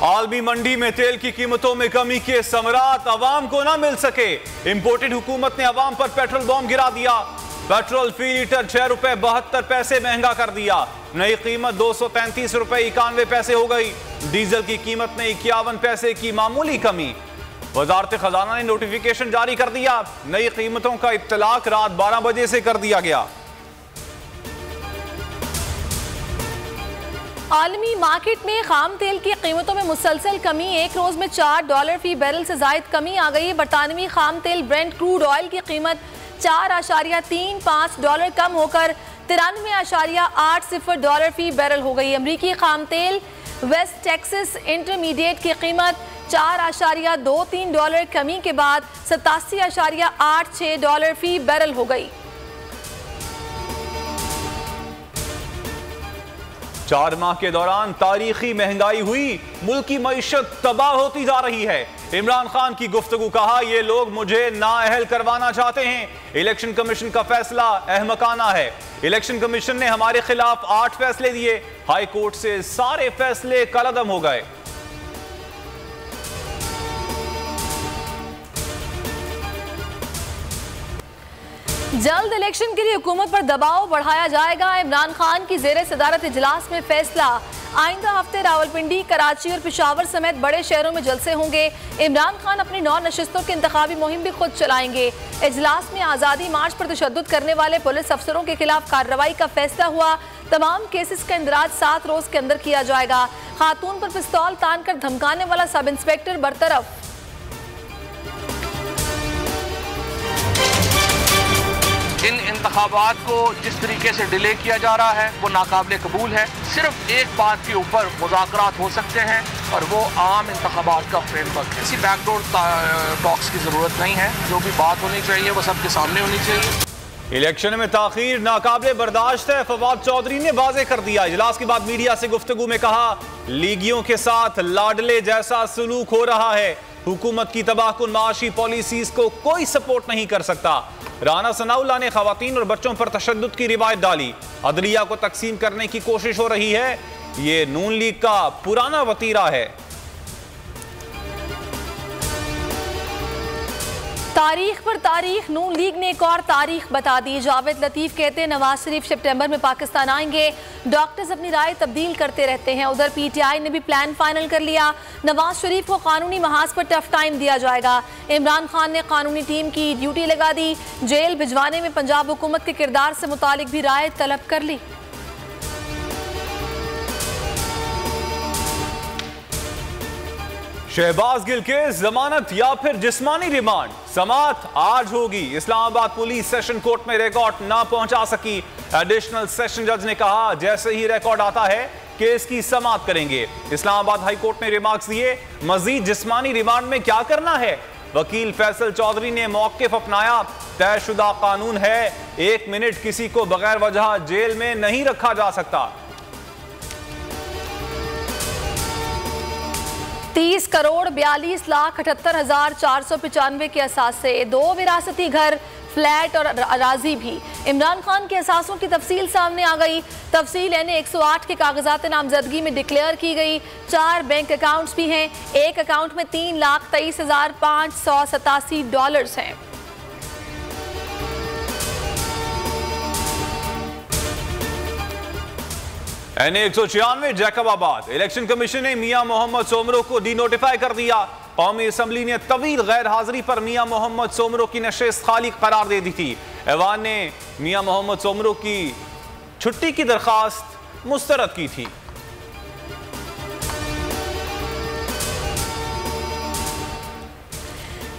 आलमी मंडी में तेल की कीमतों में कमी के समरात अवाम को ना मिल सके। इंपोर्टेड हुकूमत ने अवाम पर पेट्रोल बॉम्ब गिरा दिया। पेट्रोल फी लीटर 6 रुपए 72 पैसे महंगा कर दिया। नई कीमत 235 रुपए 91 पैसे हो गई। डीजल की कीमत में 51 पैसे की मामूली कमी। वजारत खजाना ने नोटिफिकेशन जारी कर दिया। नई कीमतों का इत्तलाक रात 12 बजे से कर दिया गया। आलमी मार्केट में खाम तेल की कीमतों में मुसलसल कमी। एक रोज में $4 फी बैरल से जायद कमी आ गई। बरतानवी खाम तेल ब्रेंट क्रूड ऑयल की कीमत $4.35 कम होकर $93.80 फी बैरल हो गई। अमरीकी खाम तेल वेस्ट टेक्सास इंटरमीडिएट की कीमत $4.23 कमी के बाद $87.86 फी बैरल हो गई। 4 माह के दौरान तारीखी महंगाई हुई। मुल्क की मईशत तबाह होती जा रही है। इमरान खान की गुफ्तगू, कहा ये लोग मुझे नाअहल करवाना चाहते हैं। इलेक्शन कमीशन का फैसला अहमकाना है। इलेक्शन कमीशन ने हमारे खिलाफ 8 फैसले दिए। हाई कोर्ट से सारे फैसले कलअदम हो गए। जल्द इलेक्शन के लिए हुकूमत पर दबाव बढ़ाया जाएगा। इमरान खान की जेर सदारत इजलास में फैसला। आइंदा हफ्ते रावलपिंडी, कराची और पेशावर समेत बड़े शहरों में जलसे होंगे। इमरान खान अपनी 9 नशिस्तों की इंतखाबी मुहिम भी खुद चलाएंगे। इजलास में आज़ादी मार्च पर तशद्दुद करने वाले पुलिस अफसरों के खिलाफ कार्रवाई का फैसला हुआ। तमाम केसेस का इंदराज 7 रोज के अंदर किया जाएगा। खातून पर पिस्तौल तान कर धमकाने वाला सब इंस्पेक्टर बरतरफ। इन इंतखाबात को जिस तरीके से डिले किया जा रहा है वो नाकाबिले कबूल है। सिर्फ एक बात के ऊपर मुज़ाकरात हो सकते हैं और वो आम इंतखाबात का फ्रेमवर्क है। किसी बैकडोर टॉक्स की ज़रूरत नहीं है। जो भी बात होनी चाहिए वो सबके सामने होनी चाहिए। इलेक्शन में ताखीर नाकाबिले बर्दाश्त है, फवाद चौधरी ने वाज़ेह कर दिया। इजलास के बाद मीडिया से गुफ्तगू में कहा, लीगियों के साथ लाडले जैसा सलूक हो रहा है। हुकूमत की तबाहकुन माशी पॉलिसीज को कोई सपोर्ट नहीं कर सकता। राना सनाउल्लाह ने खवातीन और बच्चों पर तशद्दुद की रिवायत डाली। अदलिया को तकसीम करने की कोशिश हो रही है। ये नून लीग का पुराना वतीरा है। तारीख पर तारीख, नून लीग ने एक और तारीख बता दी। जावेद लतीफ कहते हैं नवाज शरीफ सितंबर में पाकिस्तान आएंगे। डॉक्टर्स अपनी राय तब्दील करते रहते हैं। उधर पीटीआई ने भी प्लान फाइनल कर लिया। नवाज शरीफ को कानूनी महाज पर टफ टाइम दिया जाएगा। इमरान खान ने कानूनी टीम की ड्यूटी लगा दी। जेल भिजवाने में पंजाब हुकूमत के किरदार से मुतालिक भी राय तलब कर ली। शहबाज गिल के जमानत या फिर जिस्मानी रिमांड, समाअत आज होगी। इस्लामाबाद पुलिस सेशन कोर्ट में रिकॉर्ड ना पहुंचा सकी। एडिशनल सेशन जज ने कहा जैसे ही रिकॉर्ड आता है केस की समाअत करेंगे। इस्लामाबाद हाई कोर्ट ने रिमार्क्स दिए, मजीद जिस्मानी रिमांड में क्या करना है। वकील फैसल चौधरी ने मौकिफ अपनाया, तयशुदा कानून है, 1 मिनट किसी को बगैर वजह जेल में नहीं रखा जा सकता। 30 करोड़ 42,78,495 के असासे, 2 विरासती घर, फ्लैट और अराजी भी। इमरान खान के असासों की तफसील सामने आ गई। तफसील यानी 108 के कागजात नामजदगी में डिक्लेयर की गई। 4 बैंक अकाउंट्स भी हैं। एक अकाउंट में $3,23,587 हैं। NA-196 जैकबाबाद। इलेक्शन कमीशन ने मियां मोहम्मद सोमरो को डिनोटिफाई कर दिया। कौमी असम्बली ने तवील गैर हाजिरी पर मियां मोहम्मद सोमरो की नशिस्त खाली करार दे दी थी। ऐवान ने मियां मोहम्मद सोमरो की छुट्टी की दरखास्त मुस्तरद की थी।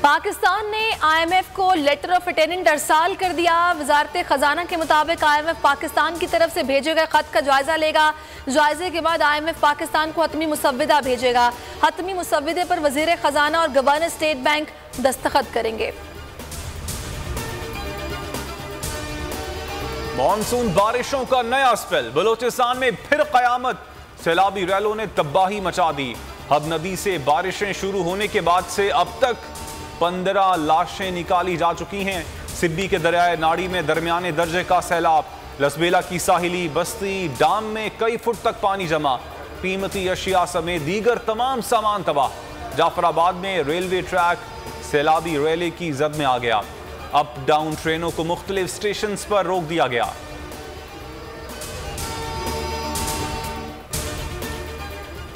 पाकिस्तान ने IMF को लेटर ऑफ अटेंडेंट अरसाल कर दिया। वजारत खजाना के मुताबिक IMF पाकिस्तान की तरफ से भेजे गए खत का जायजा लेगा। जायजे के बाद IMF पाकिस्तान को हतमी मुसव्विदा भेजेगा। हतमी मुसव्विदे पर वजीर खजाना और गवर्नर स्टेट बैंक दस्तखत करेंगे। मॉनसून बारिशों का नया स्पेल, बलोचिस्तान में फिर कयामत। सैलाबी रैलों ने तबाही मचा दी। हब नदी से बारिशें शुरू होने के बाद से अब तक 15 लाशें निकाली जा चुकी हैं। सिब्बी के दरियाए नाड़ी में दरमियाने दर्जे का सैलाब। लसबेला की साहिली बस्ती डाम में कई फुट तक पानी जमा। कीमती अशिया समेत दीगर तमाम सामान तबाह। जाफराबाद में रेलवे ट्रैक सैलाबी रैली की जद में आ गया। अप डाउन ट्रेनों को मुख्तलिफ स्टेशन पर रोक दिया गया।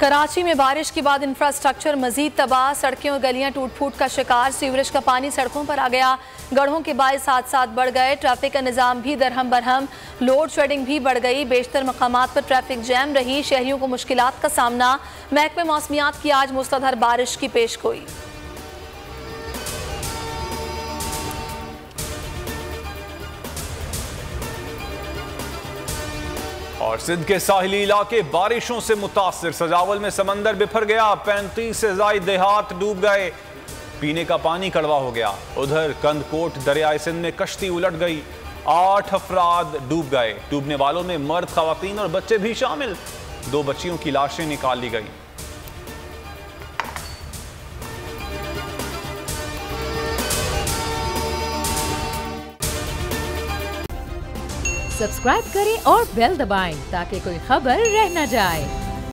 कराची में बारिश के बाद इंफ्रास्ट्रक्चर मजीद तबाह, सड़कें और गलियां टूट फूट का शिकार। सीवरेज का पानी सड़कों पर आ गया। गढ़ों के बायस हादसात बढ़ गए। ट्रैफिक का निज़ाम भी दरहम बरहम। लोड शेडिंग भी बढ़ गई। बेशतर मकामात पर ट्रैफिक जैम रही। शहरियों को मुश्किलात का सामना। महकमे मौसमियात की आज मुसलधार बारिश की पेशगोई। और सिंध के साहिली इलाके बारिशों से मुतासिर। सजावल में समंदर बिफर गया। 35 से ज्यादा देहात डूब गए। पीने का पानी कड़वा हो गया। उधर कंदकोट दरियाए सिंध में कश्ती उलट गई। 8 अफराद डूब गए। डूबने वालों में मर्द, खवातीन और बच्चे भी शामिल। 2 बच्चियों की लाशें निकाल ली गई। सब्सक्राइब करें और बेल दबाएं ताकि कोई खबर रह न जाए।